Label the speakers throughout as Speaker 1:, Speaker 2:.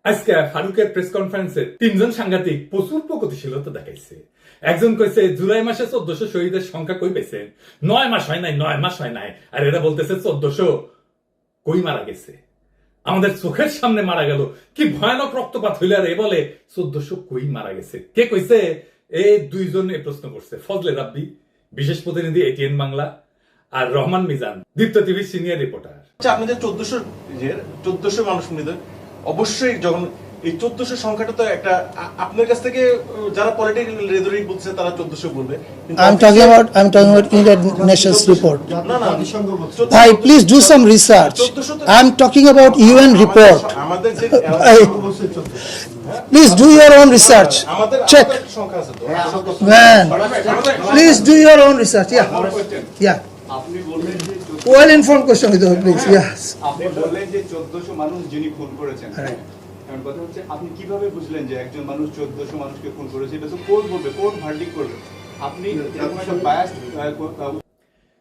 Speaker 1: আজকে ফারুকের প্রেস কনফারেন্সে তিনজন সাংঘাতিক প্রচুর প্রগতিশীলতা দেখাইছে। একজন কইছে জুলাই মাসে 1400 শহীদের সংখ্যা কই পেয়েছে, 9 মাস হয় নাই, 9 মাস হয় নাই। আর এরা বলতেছে 1400 কই মারা গেছে, আমাদের চোখের সামনে মারা গেল, কি ভয়ানক রক্তপাত হইলে। আর এ বলে 1400 কই মারা গেছে। কে কইছে? এই দুইজন এ প্রশ্ন করছে, ফজলে রাব্বি বিশেষ প্রতিনিধি এটিএন বাংলা আর রহমান মিজান দীপ্ত টিভির সিনিয়র রিপোর্টার।
Speaker 2: আপনি যে 1400 মানুষ মৃত, অবশ্যই যখন এই 1400 সংখ্যাটা তো একটা আপনার কাছ থেকে যারা পলিটিক্যাল রেটরিক বলছে তারা 1400 বলবে।
Speaker 3: I'm talking about United Nations report.
Speaker 2: না না,
Speaker 3: I please do some research. I'm talking about UN report.
Speaker 2: আমাদের যে
Speaker 3: Please do your own research. Check.
Speaker 2: সংখ্যা আছে তো।
Speaker 3: Man, please do your own research. Yeah.
Speaker 4: আপনি বললেন যে
Speaker 3: Well informed question with you, please. Yes.
Speaker 4: আপনি বললেন যে 1400 মানুষ যিনি খুন করেছেন।
Speaker 3: Right.
Speaker 4: এখন কথা হচ্ছে আপনি কিভাবে বুঝলেন যে একজন মানুষ 1400 মানুষকে খুন করেছে? এটা তো কোর্ট বলবে, কোর্ট ভার্ডিক্ট করবে। আপনি এরকম একটা বায়াস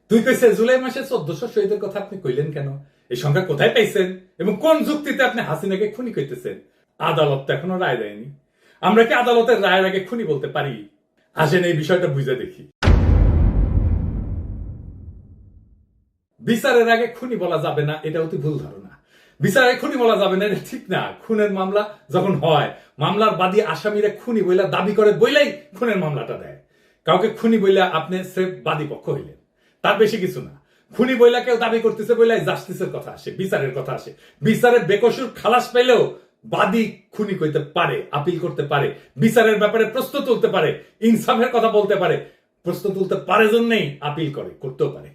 Speaker 1: তুই কইছে জুলাই মাসে 1400 শহীদের কথা আপনি কইলেন কেন? এই সংখ্যা কোথায় পাইছেন এবং কোন যুক্তিতে আপনি হাসিনাকে খুনি কইতেছেন? আদালত তো এখনো রায় দেয়নি। আমরা কি আদালতের রায়ের আগে খুনি বলতে পারি? আসেন এই বিষয়টা বুঝে দেখি। বিচারের আগে খুনি বলা যাবে না, এটা অতি ভুল ধারণা। বিচারে খুনি বলা যাবে না, এটা ঠিক না। খুনের মামলা যখন হয়, মামলার বাদী আসামিরা খুনি বইলা দাবি করে বইলাই খুনের মামলাটা দেয়। কাউকে খুনি বইলা আপনি স্রেফ বাদী পক্ষ হইলেন, তার বেশি কিছু না। খুনি বইলা কেউ দাবি করতেছে বইলাই জাস্টিসের কথা আসে, বিচারের কথা আসে। বিচারে বেকসুর খালাস পেলেও বাদী খুনি কইতে পারে, আপিল করতে পারে, বিচারের ব্যাপারে প্রশ্ন তুলতে পারে, ইনসাফের কথা বলতে পারে। প্রশ্ন তুলতে পারে জন্যই আপিল করে, করতেও পারে।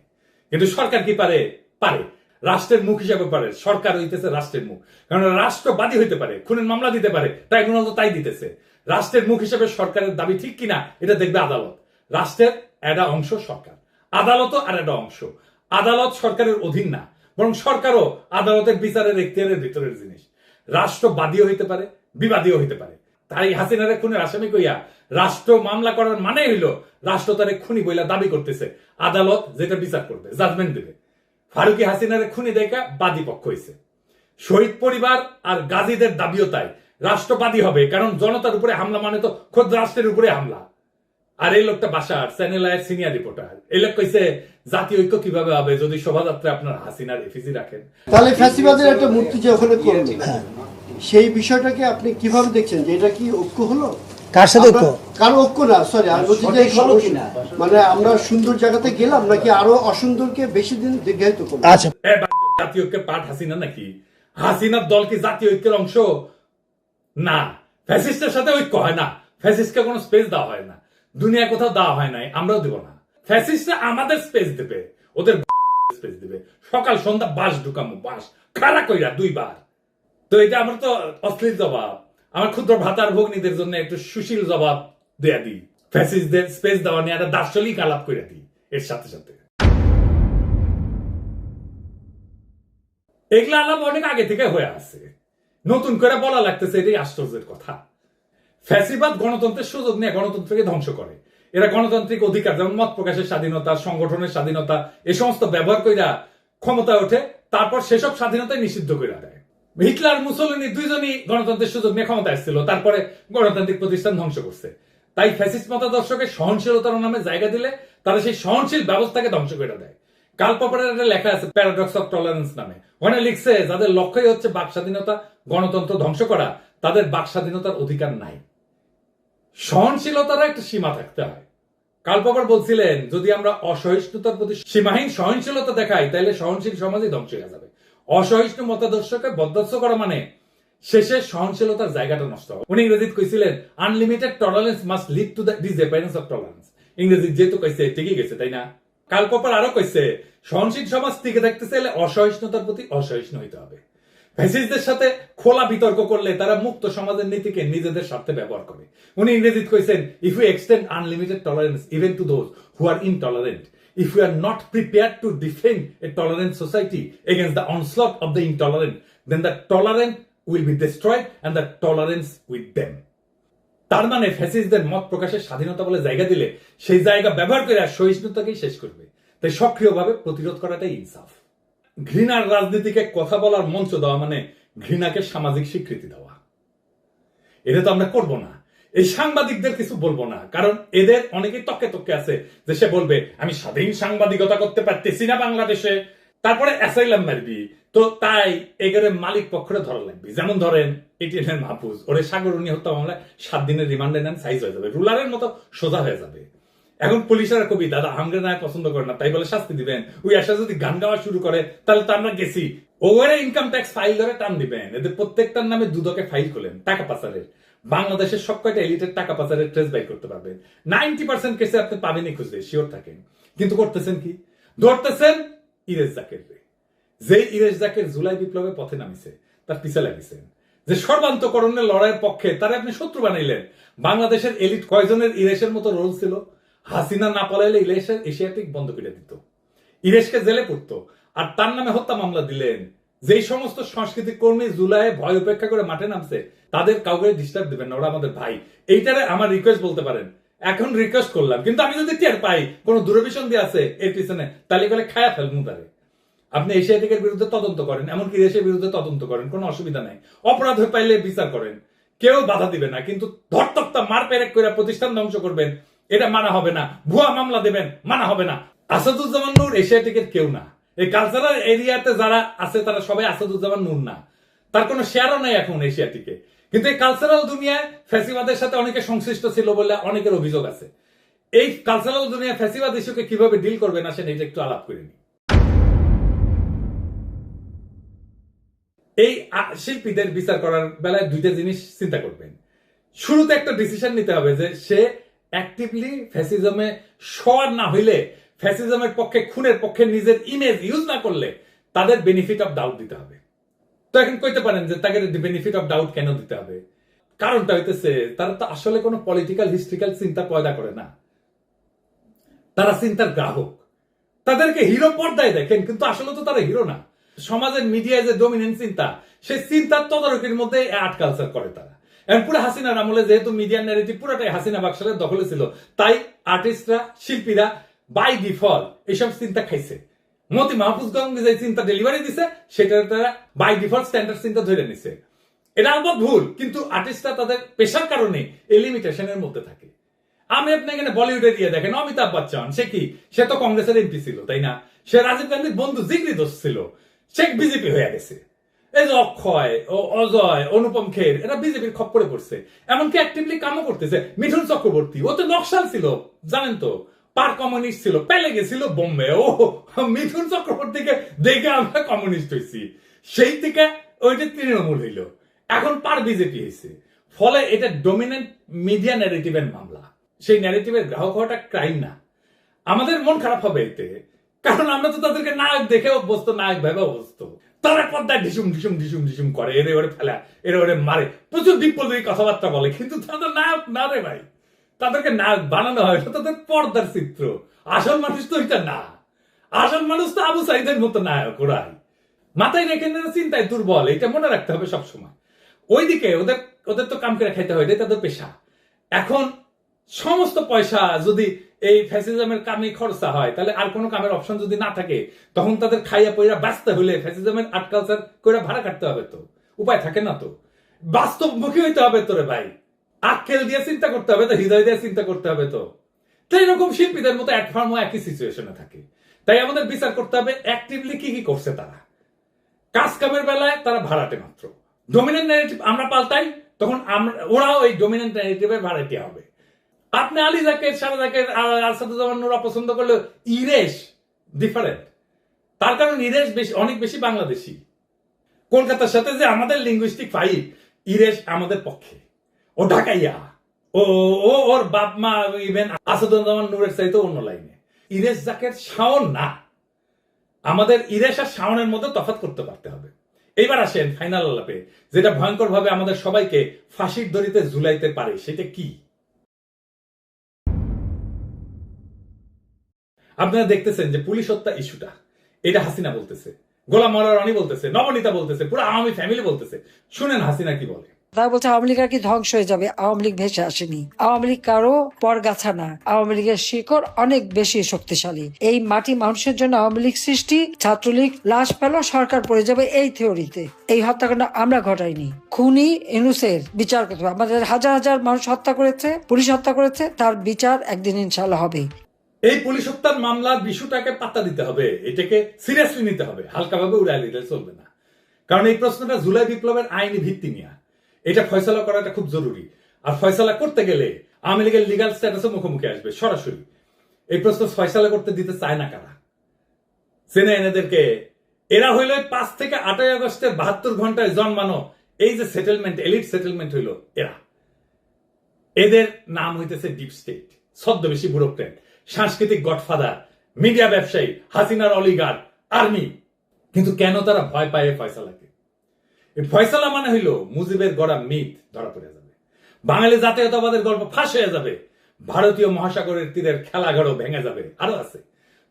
Speaker 1: কিন্তু সরকার কি পারে? পারে। রাষ্ট্রের মুখ হিসাবে পারে। সরকার হইতেছে রাষ্ট্রের মুখ, কারণ রাষ্ট্র বাদী হইতে পারে, খুনের মামলা দিতে পারে, ট্রাইব্যুনাল তো তাই দিতেছে। রাষ্ট্রের মুখ হিসাবে সরকারের দাবি ঠিক কিনা এটা দেখবে আদালত। রাষ্ট্রের একটা অংশ সরকার, আদালতও আর একটা অংশ। আদালত সরকারের অধীন না, বরং সরকারও আদালতের বিচারের এখতিয়ারের ভিতরের জিনিস। রাষ্ট্র বাদীও হইতে পারে, বিবাদীও হইতে পারে। তাই হাসিনারে খুনের আসামি কইয়া রাষ্ট্র মামলা করার মানে হইল রাষ্ট্র তারে খুনি বইলা দাবি করতেছে, আদালত যেটা বিচার করবে, জাজমেন্ট দেবে। ফারুকি হাসিনারে খুনি দেখা বাদী পক্ষ হইছে। শহীদ পরিবার আর গাজীদের দাবিও তাই, রাষ্ট্রবাদী হবে, কারণ জনতার উপরে হামলা মানে তো খোদ রাষ্ট্রের উপরে হামলা। আর এই লোকটা বাসার চ্যানেল আয়ের সিনিয়র রিপোর্টার, এই লোক কইছে জাতীয় ঐক্য কিভাবে হবে যদি শোভাযাত্রা আপনার হাসিনার এফিসি রাখেন।
Speaker 5: তাহলে ফ্যাসিবাদের একটা মূর্তি যে ওখানে করলো, সেই বিষয়টাকে আপনি কিভাবে দেখছেন যে এটা কি ঐক্য হলো?
Speaker 3: কার সাথে ঐক্য?
Speaker 5: কারো ঐক্য না, সরি, আর বলছি যে মানে আমরা সুন্দর জায়গাতে গেলাম নাকি আরো অসুন্দরকে বেশি দিন দীর্ঘায়িত করবো?
Speaker 3: আচ্ছা,
Speaker 1: জাতীয় ঐক্যের পার্ট হাসিনা নাকি? হাসিনার দল কি জাতীয় ঐক্যের অংশ? না, ফ্যাসিস্টের সাথে ঐক্য হয় না। ফ্যাসিস্টকে কোনো স্পেস দেওয়া হয় না, দুনিয়া কোথাও দেওয়া হয় নাই, আমরাও দেব না। ফ্যাসিস্টরা আমাদের স্পেস দেবে, ওদের স্পেস দেবে। সকাল সন্ধ্যা বাস ঢুকামো, বাস খাড়া কইরা 2 বার। তো এটা আমার তো অশ্লীল জবাব। আমার ক্ষুদ্র ভাতার ভগ্নীদের জন্য একটু সুশীল জবাব দেয়া দিই। ফ্যাসিস্টদের স্পেস দেওয়া নিয়ে একটা দার্শনিক আলাপ করে দিই এর সাথে সাথে। এগুলা আলাপ অনেক আগে থেকে হয়ে আছে, নতুন করে বলা লাগতেছে, এটাই আশ্চর্যের কথা। ফ্যাসিবাদ গণতন্ত্রের সুযোগ নিয়ে গণতন্ত্রকে ধ্বংস করে। এরা গণতান্ত্রিক অধিকার যেমন মত প্রকাশের স্বাধীনতা, সংগঠনের স্বাধীনতা, এ সমস্ত ব্যবহার কইরা ক্ষমতায় ওঠে, তারপর সেসব স্বাধীনতাই নিষিদ্ধ করে দেয়। হিটলার মুসলিনী দুইজনই গণতন্ত্রের সুযোগ নিয়ে ক্ষমতা আসছিল, তারপরে গণতান্ত্রিক প্রতিষ্ঠান ধ্বংস করছে। তাই ফ্যাসিস্ট মতাদর্শকে সহনশীলতার নামে জায়গা দিলে তারা সেই সহনশীল ব্যবস্থাকে ধ্বংস করে দেয়। কার্ল পপারের একটা লেখা আছে প্যারাডক্স অফ টলারেন্স নামে, ওখানে লিখছে যাদের লক্ষ্যই হচ্ছে বাক স্বাধীনতা, গণতন্ত্র ধ্বংস করা, তাদের বাক স্বাধীনতার অধিকার নাই। সহনশীলতার একটা সীমা থাকতে হয়। কার্ল পপার বলছিলেন যদি আমরা অসহিষ্ণুতার প্রতি সীমাহীন সহনশীলতা দেখাই তাহলে সহনশীল সমাজই ধ্বংস হয়ে যাবে। অসহিষ্ণু মতাদর্শকে বরদাস্ত করা মানে শেষে সহনশীলতার জায়গাটা নষ্ট হবে। উনি ইংরেজিতে কইছিলেন unlimited tolerance must lead to the disappearance of tolerance. ইংরেজি যেহেতু কইছে ঠিকই গেছে, তাই না? কার্ল পপার আরো কইছে সহনশীল সমাজ টিকে থাকতে চাইলে অসহিষ্ণুতার প্রতি অসহিষ্ণু হইতে হবে। ফ্যাসিস্টদের সাথে খোলা বিতর্ক করলে তারা মুক্ত সমাজের নীতিকে নিজেদের স্বার্থে ব্যবহার করে। উনি ইংরেজিতে কইছেন if you extend unlimited tolerance even to those who are intolerant, if we are not prepared to defend a tolerant society against the onslaught of the intolerant, then the tolerant will be destroyed and the tolerance with them. তার মানে ফ্যাসিস্টদের মত প্রকাশের স্বাধীনতা বলে জায়গা দিলে সেই জায়গা ব্যবহার করে সহিষ্ণুতাকেই শেষ করবে। তাই সক্রিয়ভাবে প্রতিরোধ করাটাই ইনসাফ। ঘৃণার রাজনীতিকে কথা বলার মঞ্চ দেওয়া মানে ঘৃণাকে সামাজিক স্বীকৃতি দেওয়া। এটা তো আমরা করব না। এই সাংবাদিকদের কিছু বলবো না, কারণ এদের অনেকেই তককে তককে আছে যে সে বলবে আমি স্বাধীন সাংবাদিকতা করতে পারতেছি না বাংলাদেশে, তারপরে অ্যাসাইলাম মারবি। তো তাই এগারে মালিক পক্ষরে ধরা লাগবে। যেমন ধরেন এটিএনের মাহফুজ, ওরে সাগরণী হত্যা মামলায় 7 দিনের রিমান্ডে নেন, সাইজ হয়ে যাবে, রুলারের মতো সোজা হয়ে যাবে। এখন পুলিশেরা কবি দাদা হামরে নাই পছন্দ করে না, তাই বলে শাস্তি দিবেন। ওই আশা যদি গান গাওয়া শুরু করে তাহলে তো আমরা গেছি। ওরা ইনকাম ট্যাক্স ফাইল ধরে টান দিবেন, এদের প্রত্যেকটার নামে দুদকে ফাইল খোলেন টাকা পাচারের। বাংলাদেশের সব কয়টা এলিটের টাকা পাচারের ট্রেস বাই করতে পারবেন। 90% কেসে আপনি পাবেনই খুঁজে, শিওর থাকেন। কিন্তু করতেছেন কি? ধরতেছেন ইরেজ জাকের, যে ইরেজ জাকের জুলাই বিপ্লবে পথে নামিছে, তার পিছে লাগিয়েছেন। যে সর্বান্তকরণের লড়াইয়ের পক্ষে তারা আপনি শত্রু বানাইলেন। বাংলাদেশের এলিট কয়জনের ইরেশের মতো রোল ছিল? হাসিনা না পালাইলে ইরেশের এশিয়াটিক বন্ধ করে দিত, ইরেশকে জেলে পড়তো, আর তার নামে হত্যা মামলা দিলেন। যেই সমস্ত সাংস্কৃতিক কর্মী জুলাই ভয় উপেক্ষা করে মাঠে নামছে, তাদের কাউকে ডিস্টার্ব দিবেন না, ওরা আমাদের ভাই। এইটারে আমার রিকোয়েস্ট বলতে পারেন, এখন রিকোয়েস্ট করলাম। কিন্তু আমি যদি টের পাই কোনো দূরভিসন দিয়ে আছে এর পিছনে, তাহলে বলে খায়া ফেলবো তারে। আপনি এশিয়াটিকের বিরুদ্ধে তদন্ত করেন, এমনকি দেশের বিরুদ্ধে তদন্ত করেন, কোনো অসুবিধা নাই। অপরাধ হয়ে পাইলে বিচার করেন, কেউ বাধা দিবে না। কিন্তু ধরতক্তা মার পেরেক করে প্রতিষ্ঠান ধ্বংস করবেন, এটা মানা হবে না। ভুয়া মামলা দেবেন, মানা হবে না। আসাদুজ্জামান নূর এশিয়াটিকের কেউ না। এই কালচারাল এরিয়াতে যারা আছে তারা সবাই আসাদুজ্জামান নূর না, তার কোনো শেয়ারও নাই এখন এশিয়াটিকে। কিন্তু এই কালচারাল দুনিয়ায় ফ্যাসিবাদের সাথে অনেকে সংশ্লিষ্ট ছিল বলে অনেকের অভিযোগ আছে। এই কালচারাল দুনিয়া ফ্যাসিবাদ ইস্যুকে কিভাবে ডিল করবেন আসেন এটা একটু আলাপ করে নি। এই শিল্পীদের বিচার করার বেলায় দুইটা জিনিস চিন্তা করবেন। শুরুতে একটা ডিসিশন নিতে হবে যে সে অ্যাক্টিভলি ফ্যাসিজমে সওয়ার না হইলে, ফ্যাসিজমের পক্ষে, খুনের পক্ষে নিজের ইমেজ ইউজ না করলে তাদের বেনিফিট অফ ডাউট দিতে হবে। তো এখন কইতে পারেন যে তাকে বেনিফিট অফ ডাউট কেন দিতে হবে? কারণটা হইতেছে তারা তো আসলে কোনো পলিটিক্যাল হিস্ট্রিক্যাল চিন্তা পয়দা করে না, তারা চিন্তার গ্রাহক। তাদেরকে হিরো পর্দায় দেখেন, কিন্তু আসলে তো তারা হিরো না। সমাজের মিডিয়ায় যে ডমিনেন্ট চিন্তা, সেই চিন্তার তদারকির মধ্যে আর্ট কালচার করে তারা। এখন পুরো হাসিনার আমলে যেহেতু মিডিয়ার ন্যারেটিভ পুরোটাই হাসিনা বাকশালের দখলে ছিল, তাই আর্টিস্টরা, শিল্পীরা বাই ডিফল্ট এইসব চিন্তা খাইছে। মতি মাহফুজগঞ্জ যে চিন্তা ডেলিভারি দিছে, সেটা তারা বাই ডিফল্ট স্ট্যান্ডার্ড চিন্তা ধরে নিছে। এটা আলবৎ ভুল, কিন্তু আর্টিস্টরা তাদের পেশার কারণে এই লিমিটেশনের মধ্যে থাকে। আমি আপনি এখানে বলিউডের ইয়ে দেখেন, অমিতাভ বচ্চন, সে কি? সে তো কংগ্রেসের এমপি ছিল, তাই না? সে রাজীব গান্ধীর বন্ধু জিগরি দোস্ত ছিল, সে বিজেপি হয়ে গেছে। এই যে অক্ষয়, অজয়, অনুপম খের, এরা বিজেপির খপ্পরে পড়ছে, এমনকি অ্যাক্টিভলি কামও করতেছে। মিঠুন চক্রবর্তী, ও তো নকশাল ছিল, জানেন তো, পার কমিউনিস্ট ছিল, পেলে গেছিল বোম্বে। ও মিঠুন চক্রবর্তীকে দেখে আমরা কমিউনিস্ট হয়েছি, সেই থেকে ওইটা তৃণমূল হইল, এখন পার বিজেপি হয়েছে। ফলে এটা ডমিনেন্ট মিডিয়া ন্যারেটিভের মামলা। সেই ন্যারেটিভের গ্রাহক হওয়াটা ক্রাইম না। আমাদের মন খারাপ হবে এতে, কারণ আমরা তো তাদেরকে নায়ক দেখে অভ্যস্ত, নায়ক ভেবে অভ্যস্ত। তারা পর্দায় ঢিসুম ঢিসুম ঢিসুম ঢিসুম করে, এরে ওরে ফেলা, এরে ওরে মারে, প্রচুর বিপ্লবী কথাবার্তা বলে, কিন্তু তাদের নায়ক না রে ভাই। তাদেরকে নায়ক বানানো হয়, তাদের পর্দার চিত্র। আসল মানুষ তো এটা না। আসল মানুষ তো আবু সাইদের মতো নায়ক। ওরাই মাথায় রেখে চিন্তায় দুর্বল, এটা মনে রাখতে হবে সবসময়। ওইদিকে ওদের তো কাম করে খাইতে হয়, এটাই তাদের পেশা। এখন সমস্ত পয়সা যদি এই ফ্যাসিজমের কামে খরচা হয়, তাহলে আর কোনো কামের অপশন যদি না থাকে, তখন তাদের খাইয়া পয়রা বাঁচতে হলে ফ্যাসিজমের আর্ট কালচার করে ভাড়া কাটতে হবে। তো উপায় থাকে না, তো বাস্তবমুখী হইতে হবে তোরে ভাই। আক্কেল দিয়ে চিন্তা করতে হবে, তো হৃদয় দিয়ে চিন্তা করতে হবে। তো এরকম শিল্পীদের মতো অ্যাটফার্মও একই সিচুয়েশনে থাকে। তাই আমাদের বিচার করতে হবে অ্যাক্টিভলি কি কি করছে তারা। কাজ কামের বেলায় তারা ভাড়াটে মাত্র। ডমিনেন্ট ন্যারেটিভ আমরা পাল্টাই, তখন ওরাও এই ডমিনেন্ট ন্যারেটিভের ভাড়াটে হবে। আপনি আলী জাকের, সারা জাকের, আসাদুজ্জামান নূর পছন্দ করলে ইরেশ ডিফারেন্ট। তার কারণ ইরেশ অনেক বেশি বাংলাদেশি। কলকাতার সাথে যে আমাদের লিঙ্গুইস্টিক ফাইট, ইরেশ আমাদের পক্ষে। ও ঢাকাইয়া, ওর বাপ মা ইভেন আসাদুজ্জামান নূরের চাইতে অন্য লাইনে। ইরেশ জাকের শাওন না। আমাদের ইরেশ আর শাওনের মধ্যে তফাৎ করতে পারতে হবে। এইবার আসেন ফাইনাল আলাপে, যেটা ভয়ঙ্কর ভাবে আমাদের সবাইকে ফাঁসির দড়িতে ঝুলাইতে পারে, সেটা কি? আপনারা দেখতেছেন যে পুলিশ হত্যা ইস্যুটা, এটা হাসিনা বলতেছে, গোলাম মাওলা রনি বলতেছে, নবনীতা বলতেছে, পুরো আওয়ামী ফ্যামিলি বলতেছে। শুনেন হাসিনা কি বলে।
Speaker 6: তারা বলছে আওয়ামী লীগ আর কি ধ্বংস হয়ে যাবে, আওয়ামী লীগ ভেসে আসেনি। আওয়ামী লীগ কারো পরগাছা না, আওয়ামী লীগের শিকড় অনেক বেশি শক্তিশালী। এই মাটি মানুষের জন্য আওয়ামী লীগ সৃষ্টি, ছাত্রলীগ লাশ পেল, সরকার পড়ে যাবে এই থিওরিতে। এই হত্যাকাণ্ড আমরা ঘটাইনি। খুনি ইনুসের বিচার করতে হবে। আমাদের হাজার হাজার মানুষ হত্যা করেছে, পুলিশ হত্যা করেছে, তার বিচার একদিন ইনশাল্লাহ হবে।
Speaker 1: এই পুলিশ হত্যার মামলার বিষয়টাকে পাত্তা দিতে হবে, এটাকে সিরিয়াসলি নিতে হবে, হালকাভাবে উড়াই দিতে চলবে না। কারণ এই প্রশ্নটা জুলাই বিপ্লবের আইনি ভিত্তি নিয়ে, এটা ফয়সালা করাটা খুব জরুরি। আর ফয়সালা করতে গেলে আওয়ামী লীগের লিগাল স্ট্যাটাসে মুখোমুখি আসবে সরাসরি। এই প্রশ্ন ফয়সালা করতে দিতে চায় না কারা? চেনে এনেদেরকে। এরা হইল 5 থেকে 8 আগস্টের 72 ঘন্টায় জন্মানো এই যে সেটেলমেন্ট, এলিট সেটেলমেন্ট হইল এরা। এদের নাম হইতেছে ডিপ স্টেট, ছদ্মবেশী ব্যুরোক্রেট, সাংস্কৃতিক গডফাদার, মিডিয়া ব্যবসায়ী, হাসিনার অলিগার, আর্মি। কিন্তু কেন তারা ভয় পায় ফয়সালাকে? এই ফয়সালা মানে হইল মুজিবের গড়া মিথ ধরা পড়ে যাবে, বাঙালি জাতীয়তাবাদের গল্প ফাঁস হয়ে যাবে, ভারতীয় মহাসাগরের তীরের খেলাঘরও ভেঙে যাবে। আরো আছে,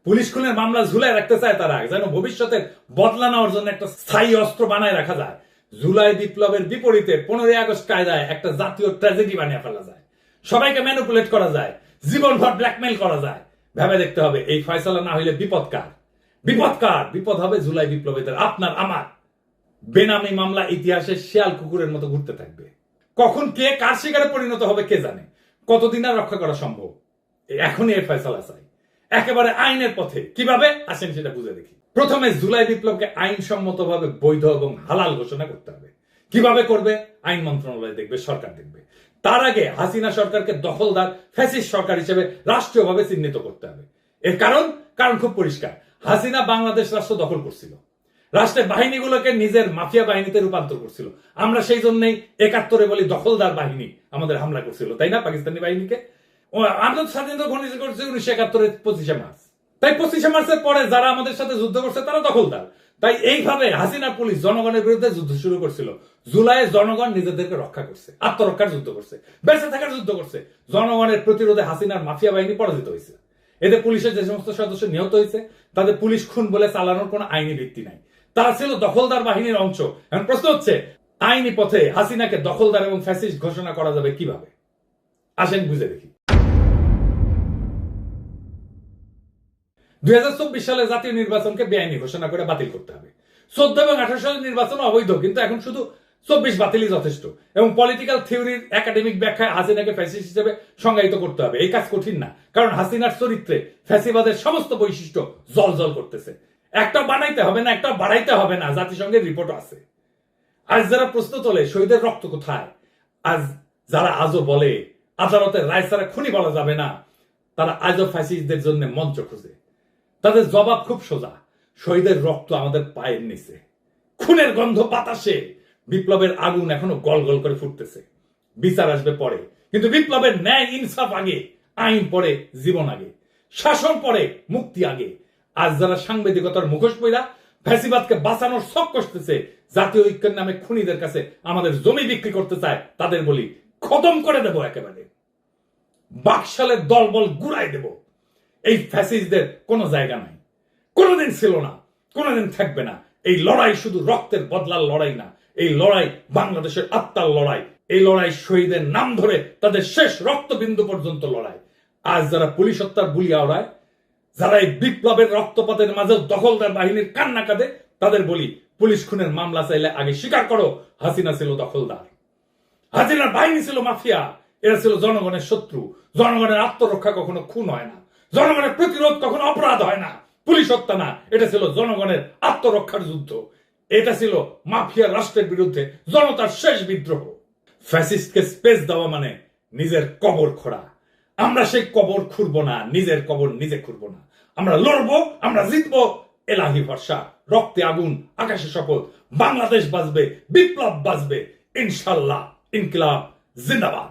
Speaker 1: পুলিশ খুনের মামলা ঝুলাই রাখতে চায় তারা, যেন ভবিষ্যতের বদলা নেওয়ার জন্য একটা স্থায়ী অস্ত্র বানায় রাখা যায়। জুলাই বিপ্লবের বিপরীতে 15 আগস্ট কায়দায় একটা জাতীয় ট্র্যাজেডি বানিয়ে ফেলা যায়, সবাইকে ম্যানিপুলেট করা যায়, জীবনভর ব্ল্যাকমেইল করা যায়। ভেবে দেখতে হবে এই ফয়সালা না হইলে বিপদ কার? বিপদ হবে জুলাই বিপ্লবীদের, আপনার আমার। বেনামি মামলা ইতিহাসে শিয়াল কুকুরের মতো ঘুরতে থাকবে। কখন কে কার শিকারে পরিণত হবে কে জানে, কতদিন আর রক্ষা করা সম্ভব? এখনই এই ফয়সালা চাই, একেবারে আইনের পথে। কিভাবে আসেন সেটা বুঝে দেখি। প্রথমে জুলাই বিপ্লবকে আইনসম্মতভাবে বৈধ এবং হালাল ঘোষণা করতে হবে। কিভাবে করবে? আইন মন্ত্রণালয় দেখবে, সরকার দেখবে। তার আগে হাসিনা সরকারকে দখলদার ফ্যাসিস্ট সরকার হিসেবে রাষ্ট্রীয়ভাবে চিহ্নিত করতে হবে। এর কারণ খুব পরিষ্কার। হাসিনা বাংলাদেশ রাষ্ট্র দখল করছিল, রাষ্ট্রের বাহিনীগুলোকে নিজের মাফিয়া বাহিনীতে রূপান্তর করছিল। আমরা সেই জন্যই 71-এ বলি দখলদার বাহিনী আমাদের হামলা করছিল, তাই না? পাকিস্তানি বাহিনীকে আমরা স্বাধীনতা ঘোষণা করছি 1971-এর 25শে মার্চ। তাই 25শে মার্চের পরে যারা আমাদের সাথে যুদ্ধ করছে তারা দখলদার। তাই এইভাবে হাসিনা পুলিশ জনগণের বিরুদ্ধে যুদ্ধ শুরু করছিল। জুলাইয়ে জনগণ নিজেদেরকে রক্ষা করছে, আত্মরক্ষার যুদ্ধ করছে, বেঁচে থাকার যুদ্ধ করছে। জনগণের প্রতিরোধে হাসিনার মাফিয়া বাহিনী পরাজিত হয়েছে। এতে পুলিশের যে সমস্ত সদস্য নিহত হয়েছে তাদের পুলিশ খুন বলে চালানোর কোনো আইনি ভিত্তি নাই। তারা ছিল দখলদার বাহিনীর অংশ। এখন প্রশ্ন হচ্ছে, আইনি পথে হাসিনাকে দখলদার এবং ফ্যাসিস্ট ঘোষণা করা যাবে কিভাবে? আসেন বুঝে দেখি। 2024 সালে জাতীয় নির্বাচনকে বেআইনি ঘোষণা করে বাতিল করতে হবে। 14 এবং 18 সালের নির্বাচন অবৈধ, কিন্তু এখন শুধু 24 বাতিলই যথেষ্ট। এবং পলিটিক্যাল থিওরির একাডেমিক ব্যাখ্যায় হাসিনাকে ফ্যাসিস্ট হিসেবে সংজ্ঞায়িত করতে হবে। এই কাজ কঠিন না, কারণ হাসিনার চরিত্রে ফ্যাসিবাদের সমস্ত বৈশিষ্ট্য জল করতেছে। একটা বানাইতে হবে না, একটা বাড়াইতে হবে না, জাতিসংঘের রিপোর্ট আছে। আজ যারা প্রশ্ন তোলে শহীদের রক্ত কোথায়, আজ যারা আজও বলে আদালতের রায় ছাড়া খুনি বলা যাবে না, তারা আজও ফ্যাসিস্টদের জন্য মঞ্চ খুঁজে। তাদের জবাব খুব সোজা, শহীদের রক্ত আমাদের পায়ের নিচে, খুনের গন্ধ বাতাসে, বিপ্লবের আগুন এখনো গল গল করে ফুটতেছে। বিচার আসবে পরে, কিন্তু বিপ্লবের ন্যায় ইনসাফ আগে, আইন পরে, জীবন আগে, শাসন পরে, মুক্তি আগে। আজ যারা সাংবাদিকতার মুখোশ পইরা ফ্যাসিবাদকে বাঁচানোর শখ করতেছে, জাতীয় ঐক্যের নামে খুনিদের কাছে আমাদের জমি বিক্রি করতে চায়, তাদের বলি খতম করে দেব একেবারে। বাকশালের দলবল গুড়াই দেব। এই ফ্যাসিস্টদের কোনো জায়গা নাই, কোনোদিন ছিল না, কোনোদিন থাকবে না। এই লড়াই শুধু রক্তের বদলার লড়াই না, এই লড়াই বাংলাদেশের আত্মার লড়াই। এই লড়াই শহীদের নাম ধরে তাদের শেষ রক্তবিন্দু পর্যন্ত লড়াই। আজ যারা পুলিশ হত্যার বুলিয়া ওড়ায়, যারা এই বিপ্লবের রক্তপাতের মাঝে দখলদার বাহিনীর কান্না কাঁদে, তাদের বলি পুলিশ খুনের মামলা চাইলে আগে স্বীকার করো হাসিনা ছিল দখলদার, হাসিনার বাহিনী ছিল মাফিয়া, এরা ছিল জনগণের শত্রু। জনগণের আত্মরক্ষা কখনো খুন হয় না, জনগণের প্রতিরোধ কখনো অপরাধ হয় না। পুলিশ হত্যা না, এটা ছিল জনগণের আত্মরক্ষার যুদ্ধ। এটা ছিল মাফিয়া রাষ্ট্রের বিরুদ্ধে জনতার শেষ বিদ্রোহ। ফ্যাসিস্টকে স্পেস দেওয়া মানে নিজের কবর খোঁড়া। আমরা সেই কবর খুঁড়ব না, নিজের কবর নিজে খুঁড়ব না। আমরা লড়বো, আমরা জিতবো, এলাহি ভরসা, রক্তে আগুন, আকাশে শপথ। বাংলাদেশ বাঁচবে, বিপ্লব বাঁচবে, ইনশাল্লাহ। ইনকিলাব জিন্দাবাদ।